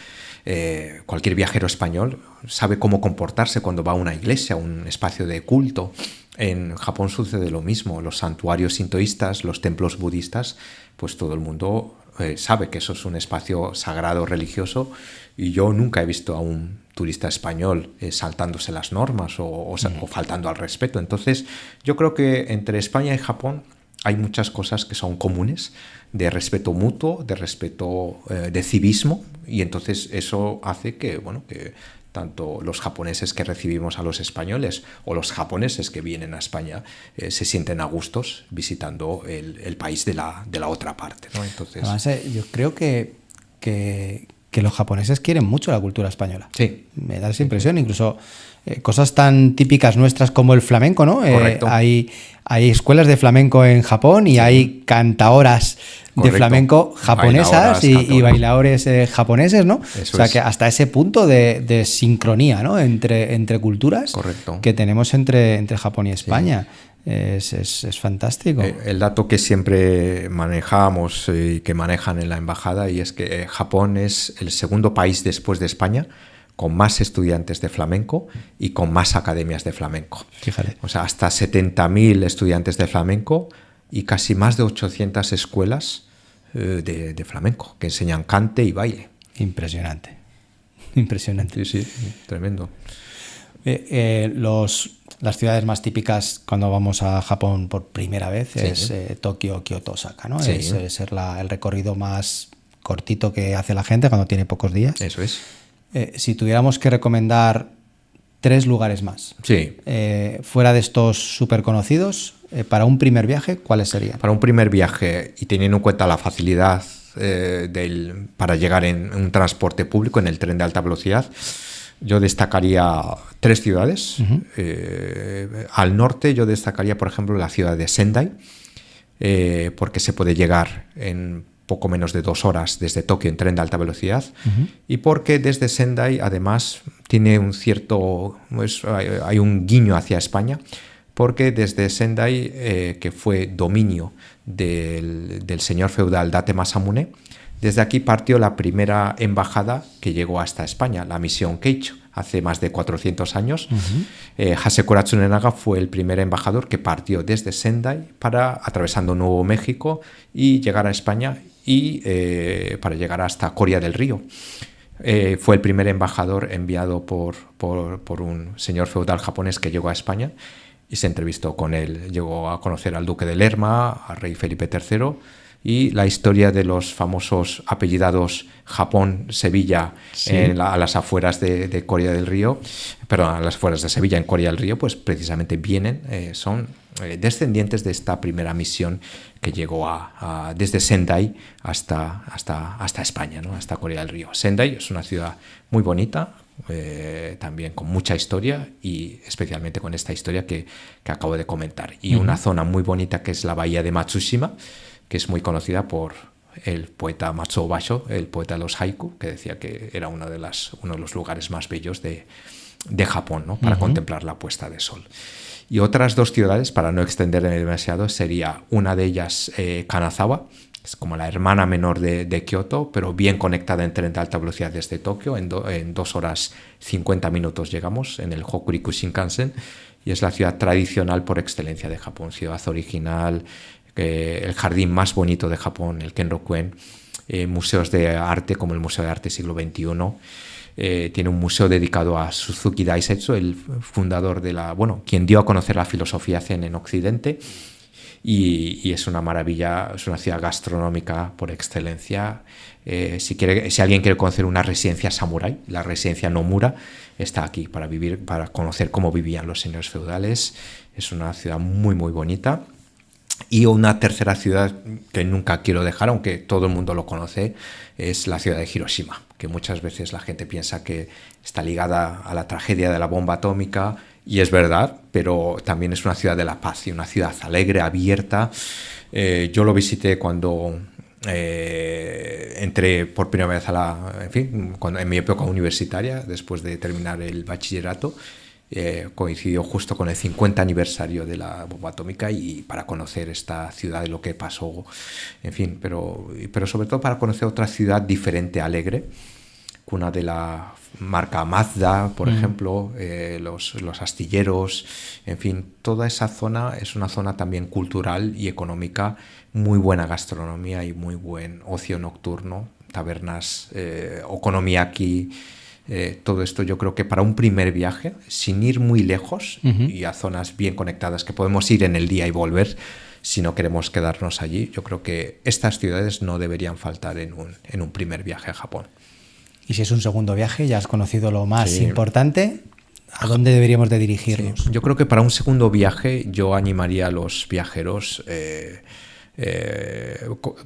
cualquier viajero español sabe cómo comportarse cuando va a una iglesia, a un espacio de culto. En Japón sucede lo mismo. Los santuarios sintoístas, los templos budistas, pues todo el mundo sabe que eso es un espacio sagrado religioso, y yo nunca he visto a un turista español saltándose las normas o faltando al respeto. Entonces, yo creo que entre España y Japón hay muchas cosas que son comunes, de respeto mutuo, de respeto, de civismo, y entonces eso hace que, bueno, que tanto los japoneses que recibimos a los españoles o los japoneses que vienen a España se sienten a gustos visitando el país de la otra parte, ¿no? Entonces, además, yo creo que los japoneses quieren mucho la cultura española. Sí. Me da esa impresión, incluso cosas tan típicas nuestras como el flamenco, ¿no? Correcto. Hay escuelas de flamenco en Japón y hay cantaoras de Correcto. flamenco japonesas y bailadores japoneses, ¿no? Eso o sea, es. que hasta ese punto de sincronía, ¿no? Entre culturas. Correcto. Que tenemos entre Japón y España. Es fantástico. El dato que siempre manejamos y que manejan en la embajada, y es que Japón es el segundo país después de España con más estudiantes de flamenco y con más academias de flamenco. Fíjate. O sea, hasta 70.000 estudiantes de flamenco y casi más de 800 escuelas de flamenco que enseñan cante y baile. Impresionante. Impresionante. Sí, sí, tremendo. Las ciudades más típicas cuando vamos a Japón por primera vez Sí. es Tokio, Kioto, Osaka, ¿no? Sí. Es el recorrido más cortito que hace la gente cuando tiene pocos días. Eso es. Si tuviéramos que recomendar 3 lugares más, Sí. Fuera de estos súper conocidos, para un primer viaje, ¿cuáles serían? Para un primer viaje, y teniendo en cuenta la facilidad para llegar en un transporte público, en el tren de alta velocidad, yo destacaría 3 ciudades. Uh-huh. Al norte yo destacaría, por ejemplo, la ciudad de Sendai, porque se puede llegar en poco menos de 2 horas desde Tokio en tren de alta velocidad. Uh-huh. Y porque desde Sendai además tiene un cierto, pues, hay un guiño hacia España, porque desde Sendai, que fue dominio del señor feudal Date Masamune, desde aquí partió la primera embajada que llegó hasta España, la misión Keicho, hace más de 400 años. Uh-huh. Hasekura Tsunenaga fue el primer embajador que partió desde Sendai atravesando Nuevo México y llegar a España, y para llegar hasta Coria del Río. Fue el primer embajador enviado por un señor feudal japonés que llegó a España y se entrevistó con él. Llegó a conocer al duque de Lerma, al rey Felipe III, y la historia de los famosos apellidados Japón-Sevilla, sí, a las afueras de Coria del Río, perdón, a las afueras de Sevilla, en Coria del Río, pues precisamente son descendientes de esta primera misión que llegó desde Sendai hasta España, ¿no? Hasta Coria del Río. Sendai es una ciudad muy bonita, también con mucha historia, y especialmente con esta historia que acabo de comentar. Y uh-huh, una zona muy bonita que es la bahía de Matsushima, que es muy conocida por el poeta Matsuo Basho, el poeta de los haiku, que decía que era uno de los lugares más bellos de Japón, ¿no? Para uh-huh, contemplar la puesta de sol. Y otras 2 ciudades, para no extenderme demasiado, sería una de ellas Kanazawa, es como la hermana menor de Kioto, pero bien conectada en tren de alta velocidad desde Tokio. En 2 horas 50 minutos llegamos en el Hokuriku Shinkansen, y es la ciudad tradicional por excelencia de Japón, ciudad original, el jardín más bonito de Japón, el Kenrokuen, museos de arte como el Museo de Arte Siglo XXI. Tiene un museo dedicado a Suzuki Daisetsu, el fundador quien dio a conocer la filosofía zen en Occidente. y es una maravilla, es una ciudad gastronómica por excelencia. Si alguien quiere conocer una residencia samurái, la residencia Nomura está aquí para vivir, para conocer cómo vivían los señores feudales. Es una ciudad muy, muy bonita. Y una tercera ciudad que nunca quiero dejar, aunque todo el mundo lo conoce, es la ciudad de Hiroshima, que muchas veces la gente piensa que está ligada a la tragedia de la bomba atómica, y es verdad, pero también es una ciudad de la paz y una ciudad alegre, abierta. Yo lo visité cuando entré por primera vez en mi época universitaria, después de terminar el bachillerato. Coincidió justo con el 50 aniversario de la bomba atómica, y para conocer esta ciudad y lo que pasó, en fin, pero sobre todo para conocer otra ciudad diferente, alegre, cuna de la marca Mazda, por ejemplo, los astilleros, en fin, toda esa zona es una zona también cultural y económica, muy buena gastronomía y muy buen ocio nocturno, tabernas, okonomiyaki. Todo esto yo creo que para un primer viaje, sin ir muy lejos y a zonas bien conectadas que podemos ir en el día y volver si no queremos quedarnos allí, yo creo que estas ciudades no deberían faltar en un primer viaje a Japón. Y si es un segundo viaje, ya has conocido lo más importante, ¿a dónde deberíamos de dirigirnos? Sí. Yo creo que para un segundo viaje yo animaría a los viajeros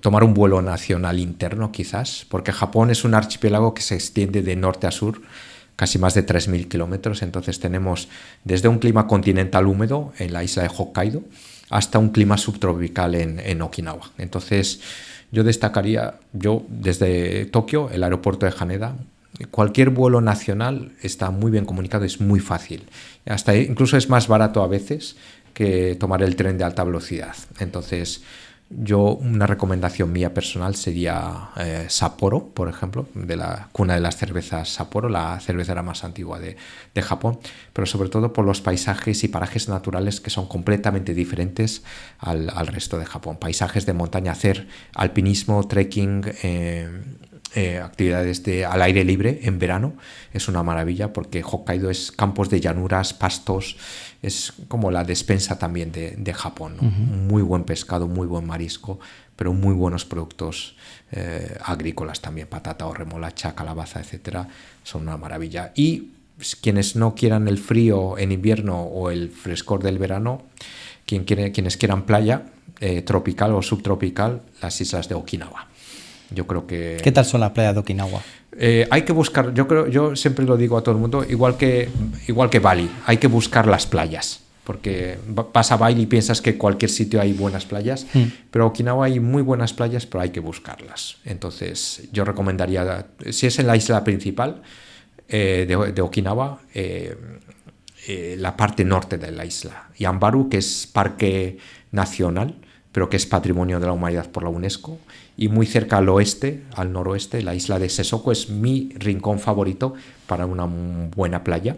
tomar un vuelo nacional interno, quizás, porque Japón es un archipiélago que se extiende de norte a sur, casi más de 3.000 kilómetros. Entonces tenemos desde un clima continental húmedo en la isla de Hokkaido hasta un clima subtropical en Okinawa. Entonces yo destacaría, desde Tokio, el aeropuerto de Haneda, cualquier vuelo nacional está muy bien comunicado, es muy fácil. Hasta incluso es más barato a veces que tomar el tren de alta velocidad. Entonces, una recomendación mía personal sería Sapporo, por ejemplo, de la cuna de las cervezas Sapporo, la cervecera más antigua de Japón, pero sobre todo por los paisajes y parajes naturales que son completamente diferentes al resto de Japón. Paisajes de montaña, hacer alpinismo, trekking, actividades al aire libre en verano es una maravilla, porque Hokkaido es campos de llanuras, pastos, es como la despensa también de Japón, ¿no? Muy buen pescado, muy buen marisco, pero muy buenos productos agrícolas también, patata o remolacha, calabaza, etcétera, son una maravilla. Y quienes no quieran el frío en invierno o el frescor del verano, quienes quieran playa tropical o subtropical, las islas de Okinawa. Yo creo que... ¿Qué tal son las playas de Okinawa? Hay que buscar, yo siempre lo digo a todo el mundo, igual que Bali, hay que buscar las playas, porque vas a Bali y piensas que en cualquier sitio hay buenas playas, pero Okinawa hay muy buenas playas, pero hay que buscarlas. Entonces yo recomendaría, si es en la isla principal de Okinawa, la parte norte de la isla, Yambaru, que es parque nacional, pero que es Patrimonio de la Humanidad por la UNESCO, y muy cerca al oeste, al noroeste, la isla de Sesoko es mi rincón favorito para una buena playa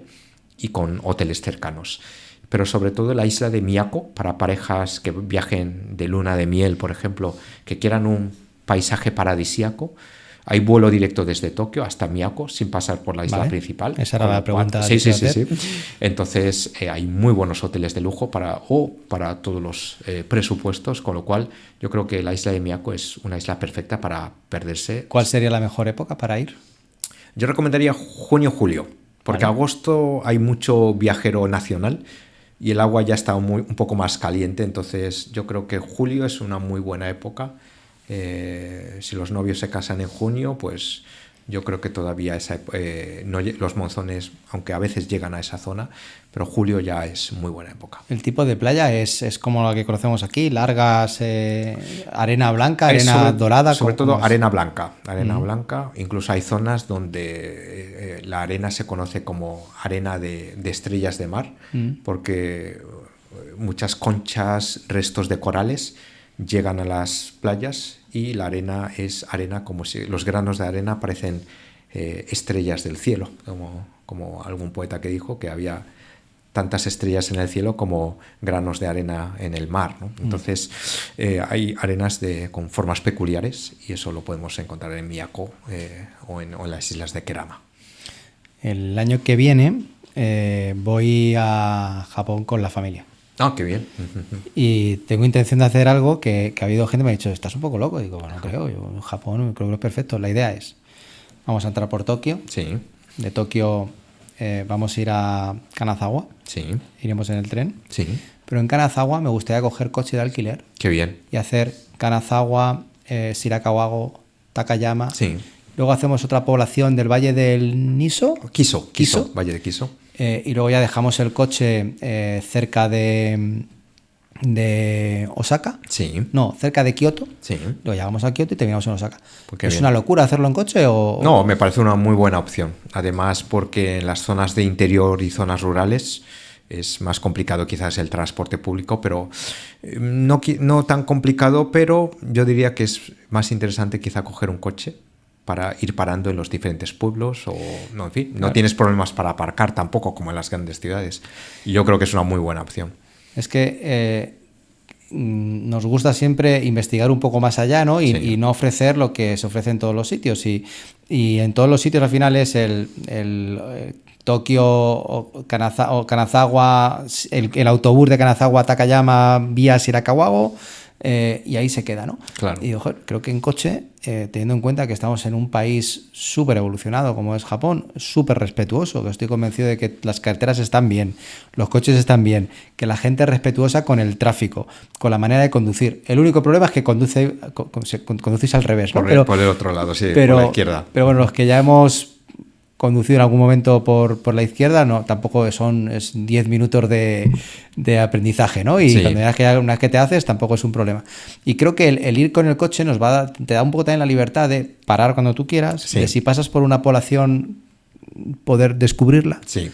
y con hoteles cercanos. Pero sobre todo la isla de Miyako, para parejas que viajen de luna de miel, por ejemplo, que quieran un paisaje paradisíaco. Hay vuelo directo desde Tokio hasta Miyako sin pasar por la isla principal. Esa era la pregunta. Sí. Entonces hay muy buenos hoteles de lujo para todos los presupuestos, con lo cual yo creo que la isla de Miyako es una isla perfecta para perderse. ¿Cuál sería la mejor época para ir? Yo recomendaría junio-julio, porque agosto hay mucho viajero nacional y el agua ya está un poco más caliente, entonces yo creo que julio es una muy buena época. Si los novios se casan en junio, pues yo creo que todavía los monzones, aunque a veces llegan a esa zona, pero julio ya es muy buena época. ¿El tipo de playa es como la que conocemos aquí? ¿Largas, arena blanca, arena dorada? Sobre todo arena blanca. Arena blanca. Incluso hay zonas donde la arena se conoce como arena de estrellas de mar, porque muchas conchas, restos de corales llegan a las playas y la arena es arena, como si los granos de arena parecen estrellas del cielo, como algún poeta que dijo que había tantas estrellas en el cielo como granos de arena en el mar, ¿no? Entonces hay arenas con formas peculiares, y eso lo podemos encontrar en Miyako o en las islas de Kerama. El año que viene voy a Japón con la familia. Ah, qué bien. Y tengo intención de hacer algo que ha habido gente que me ha dicho, estás un poco loco. Y digo, bueno, no creo, yo en Japón creo que es perfecto. La idea es, vamos a entrar por Tokio. Sí, De Tokio vamos a ir a Kanazawa, sí, iremos en el tren. sí. Pero en Kanazawa me gustaría coger coche de alquiler Qué bien. y hacer Kanazawa, Shirakawago, Takayama. Sí. Luego hacemos otra población del Valle del Niso. Kiso, Valle de Kiso. Y luego ya dejamos el coche cerca de Osaka. Sí. No, cerca de Kioto. Sí. Lo llevamos a Kioto y terminamos en Osaka. Pues qué ¿Es bien. una locura hacerlo en coche o...? No, me parece una muy buena opción. Además, porque en las zonas de interior y zonas rurales es más complicado quizás el transporte público, pero no tan complicado, pero yo diría que es más interesante quizá coger un coche para ir parando en los diferentes pueblos o, no, en fin, no Claro. tienes problemas para aparcar tampoco como en las grandes ciudades. Y yo creo que es una muy buena opción. Es que nos gusta siempre investigar un poco más allá, ¿no? Sí. Y no ofrecer lo que se ofrece en todos los sitios. Y en todos los sitios al final es el Tokio o Kanazawa, el autobús de Kanazawa a Takayama vía Shirakawago, y ahí se queda, ¿no? Claro. Y digo, joder, creo que en coche, teniendo en cuenta que estamos en un país súper evolucionado como es Japón, súper respetuoso, que estoy convencido de que las carreteras están bien, los coches están bien, que la gente es respetuosa con el tráfico, con la manera de conducir. El único problema es que conducís al revés, ¿no? Por el otro lado, sí, por la izquierda. Pero bueno, los que ya hemos conducido en algún momento por la izquierda, no, tampoco es 10 minutos de aprendizaje, ¿no? Y Sí. cuando una vez que te haces, tampoco es un problema. Y creo que el ir con el coche nos va a dar, te da un poco también la libertad de parar cuando tú quieras, Sí. de si pasas por una población, poder descubrirla. Sí.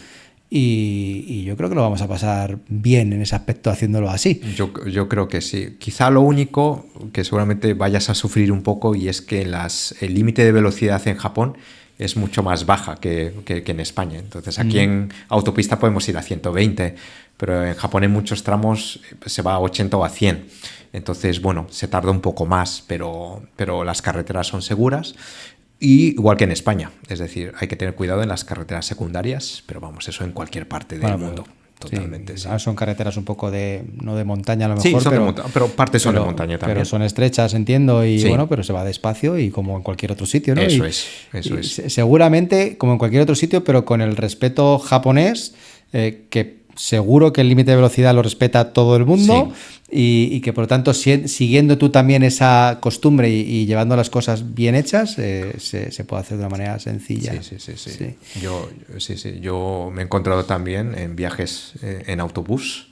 Y yo creo que lo vamos a pasar bien en ese aspecto haciéndolo así. Yo creo que sí. Quizá lo único que seguramente vayas a sufrir un poco y es que el límite de velocidad en Japón es mucho más baja que en España. Entonces aquí en autopista podemos ir a 120, pero en Japón en muchos tramos se va a 80 o a 100. Entonces, bueno, se tarda un poco más, pero las carreteras son seguras. Y igual que en España, es decir, hay que tener cuidado en las carreteras secundarias, pero vamos, eso en cualquier parte del mundo. Totalmente, sí. Son carreteras un poco no de montaña a lo Sí, mejor, son pero partes son de montaña también. Pero son estrechas, entiendo, y Sí. bueno, pero se va despacio y como en cualquier otro sitio, ¿no? Eso Y es. Seguramente, como en cualquier otro sitio, pero con el respeto japonés, que seguro que el límite de velocidad lo respeta todo el mundo. Y que por lo tanto, siguiendo tú también esa costumbre y llevando las cosas bien hechas, se puede hacer de una manera sencilla. Sí. Yo me he encontrado también en viajes en autobús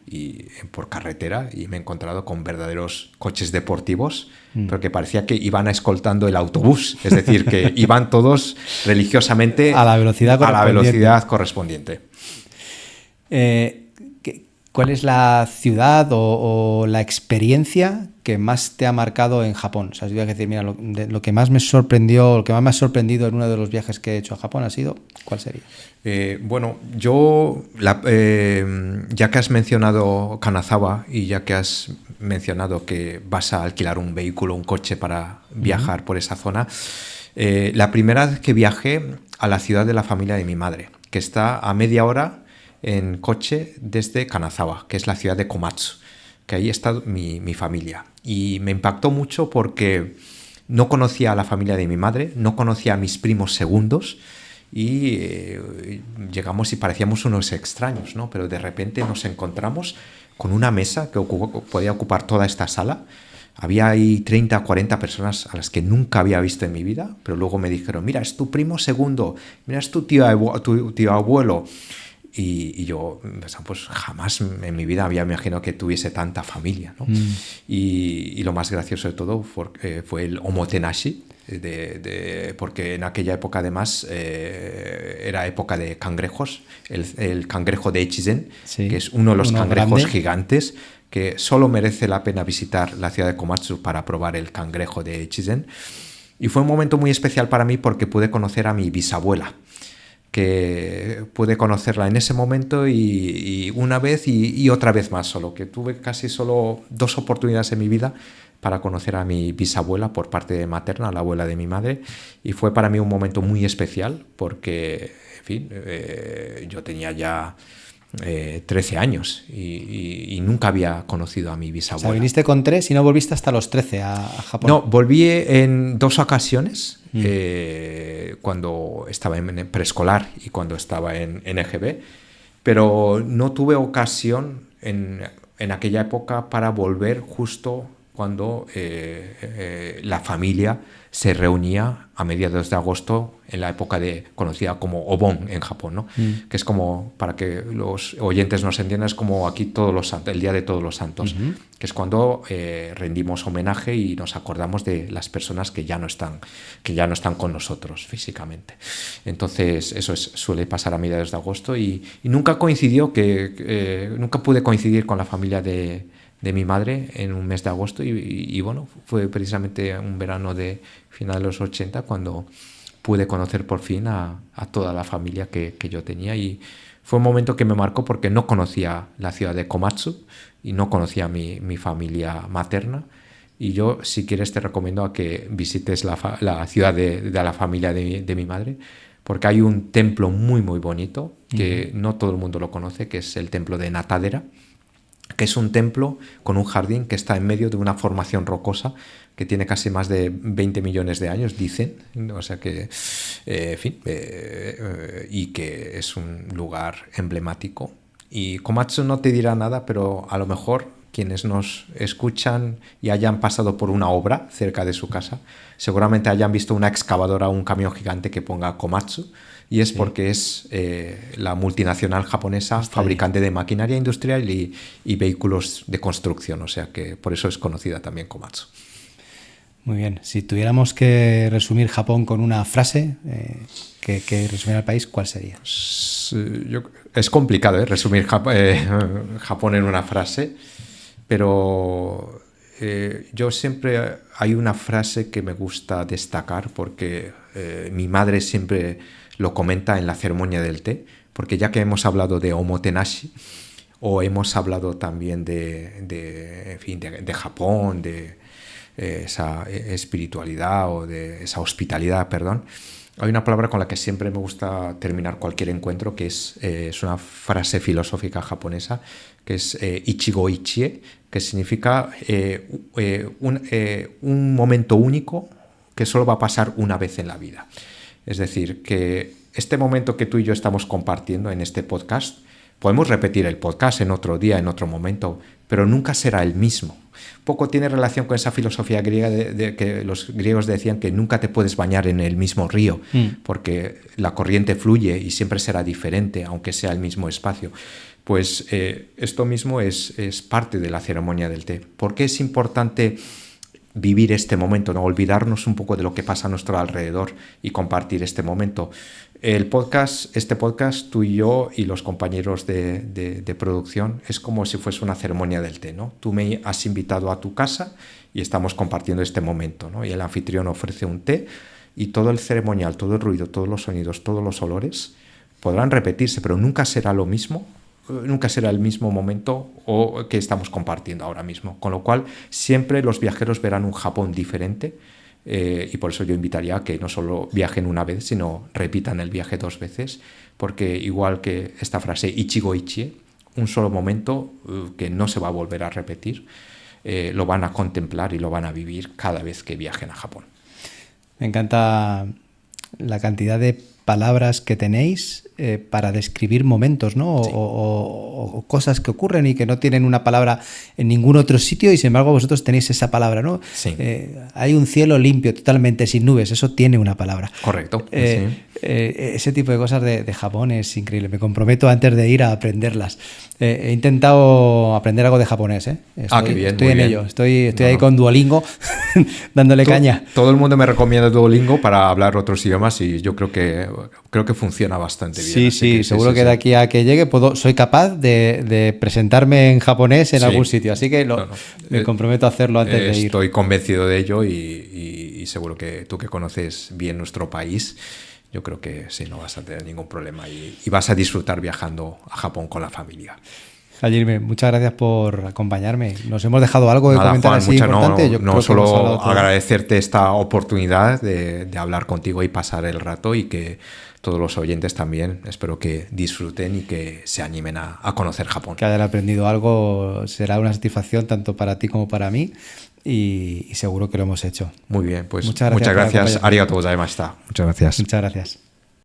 y por carretera y me he encontrado con verdaderos coches deportivos porque parecía que iban escoltando el autobús, es decir, que iban todos religiosamente a la velocidad correspondiente. ¿Cuál es la ciudad o la experiencia que más te ha marcado en Japón? O sea, si tuviera que decir, mira, lo que más me sorprendió, lo que más me ha sorprendido en uno de los viajes que he hecho a Japón ha sido, ¿cuál sería? Bueno, ya que has mencionado Kanazawa y ya que has mencionado que vas a alquilar un vehículo, un coche para viajar por esa zona, la primera vez que viajé a la ciudad de la familia de mi madre, que está a media hora en coche desde Kanazawa, que es la ciudad de Komatsu, que ahí está mi familia. Y me impactó mucho porque no conocía a la familia de mi madre, no conocía a mis primos segundos y llegamos y parecíamos unos extraños, ¿no? Pero de repente nos encontramos con una mesa que podía ocupar toda esta sala. Había ahí 30 o 40 personas a las que nunca había visto en mi vida, pero luego me dijeron, mira, es tu primo segundo, mira, es tu tío abuelo. Y yo, pues jamás en mi vida había imaginado que tuviese tanta familia, ¿no? Y lo más gracioso de todo fue el omotenashi, porque en aquella época además era época de cangrejos, el cangrejo de Echizen, Sí, que es uno de los cangrejos grande. gigantes, que solo merece la pena visitar la ciudad de Komatsu para probar el cangrejo de Echizen. Y fue un momento muy especial para mí porque pude conocer a mi bisabuela, que pude conocerla en ese momento y una vez y otra vez más solo, que tuve casi solo 2 oportunidades en mi vida para conocer a mi bisabuela por parte materna, la abuela de mi madre, y fue para mí un momento muy especial porque, en fin, yo tenía ya 13 años y nunca había conocido a mi O bisabuela. sea, viniste con 3 y no volviste hasta los 13 a Japón. No, volví en 2 ocasiones, cuando estaba en preescolar y cuando estaba en EGB, pero no tuve ocasión en aquella época para volver justo cuando la familia se reunía a mediados de agosto en la época conocida como Obon en Japón, ¿no? Que es como, para que los oyentes nos entiendan, es como aquí Todos los Santos, el Día de Todos los Santos, que es cuando rendimos homenaje y nos acordamos de las personas que ya no están con nosotros físicamente. Entonces eso suele pasar a mediados de agosto y nunca coincidió nunca pude coincidir con la familia de mi madre en un mes de agosto y bueno, fue precisamente un verano de final de los 80 cuando pude conocer por fin a toda la familia que yo tenía, y fue un momento que me marcó porque no conocía la ciudad de Komatsu y no conocía mi familia materna, y yo, si quieres, te recomiendo a que visites la ciudad de la familia de mi madre, porque hay un templo muy muy bonito que no todo el mundo lo conoce, que es el templo de Natadera, que es un templo con un jardín que está en medio de una formación rocosa que tiene casi más de 20 millones de años, dicen, o sea que, en fin, y que es un lugar emblemático. Y Komatsu no te dirá nada, pero a lo mejor quienes nos escuchan y hayan pasado por una obra cerca de su casa, seguramente hayan visto una excavadora o un camión gigante que ponga Komatsu, y es porque es la multinacional japonesa fabricante de maquinaria industrial y vehículos de construcción, o sea que por eso es conocida también Komatsu. Muy bien. Si tuviéramos que resumir Japón con una frase que resumiera el país, ¿cuál sería? Es complicado resumir Japón en una frase, pero yo siempre hay una frase que me gusta destacar porque mi madre siempre lo comenta en la ceremonia del té, porque ya que hemos hablado de omotenashi o hemos hablado también de Japón, de esa espiritualidad o de esa hospitalidad, perdón, hay una palabra con la que siempre me gusta terminar cualquier encuentro, que es una frase filosófica japonesa, que es Ichigo Ichie, que significa un momento único que solo va a pasar una vez en la vida. Es decir, que este momento que tú y yo estamos compartiendo en este podcast, podemos repetir el podcast en otro día, en otro momento, pero nunca será el mismo. Poco tiene relación con esa filosofía griega de que los griegos decían que nunca te puedes bañar en el mismo río, porque la corriente fluye y siempre será diferente, aunque sea el mismo espacio. Pues esto mismo es parte de la ceremonia del té. ¿Por qué es importante vivir este momento, no olvidarnos un poco de lo que pasa a nuestro alrededor y compartir este momento? Este podcast, tú y yo y los compañeros de producción, es como si fuese una ceremonia del té, ¿no? Tú me has invitado a tu casa y estamos compartiendo este momento, ¿no? Y el anfitrión ofrece un té y todo el ceremonial, todo el ruido, todos los sonidos, todos los olores podrán repetirse, pero nunca será lo mismo, nunca será el mismo momento que estamos compartiendo ahora mismo. Con lo cual, siempre los viajeros verán un Japón diferente. Y por eso yo invitaría a que no solo viajen una vez, sino repitan el viaje 2 veces, porque igual que esta frase Ichigo Ichie, un solo momento que no se va a volver a repetir, lo van a contemplar y lo van a vivir cada vez que viajen a Japón. Me encanta la cantidad de palabras que tenéis para describir momentos, ¿no? Sí. O cosas que ocurren y que no tienen una palabra en ningún otro sitio, y sin embargo vosotros tenéis esa palabra, ¿no? Sí. Hay un cielo limpio, totalmente sin nubes, eso tiene una palabra. Correcto. Sí. Ese tipo de cosas de Japón es increíble. Me comprometo antes de ir a aprenderlas. He intentado aprender algo de japonés, ¿eh? Qué bien. Estoy en ello. Estoy ahí con Duolingo dándole caña. Todo el mundo me recomienda Duolingo para hablar otros idiomas y yo creo que funciona bastante bien. Sí, seguro que de aquí a que llegue soy capaz de presentarme en japonés en algún sitio. Así que me comprometo a hacerlo antes de ir. Estoy convencido de ello y seguro que tú, que conoces bien nuestro país, yo creo que sí, no vas a tener ningún problema y vas a disfrutar viajando a Japón con la familia. Jaime, muchas gracias por acompañarme. Nos hemos dejado algo de comentar, Juan, así importante. No solo agradecerte esta oportunidad de hablar contigo y pasar el rato, y que todos los oyentes también, espero que disfruten y que se animen a conocer Japón. Que hayan aprendido algo será una satisfacción tanto para ti como para mí y seguro que lo hemos hecho. Muy bien, pues muchas gracias. gracias. Arigatou gozaimashita. Muchas gracias. Muchas gracias.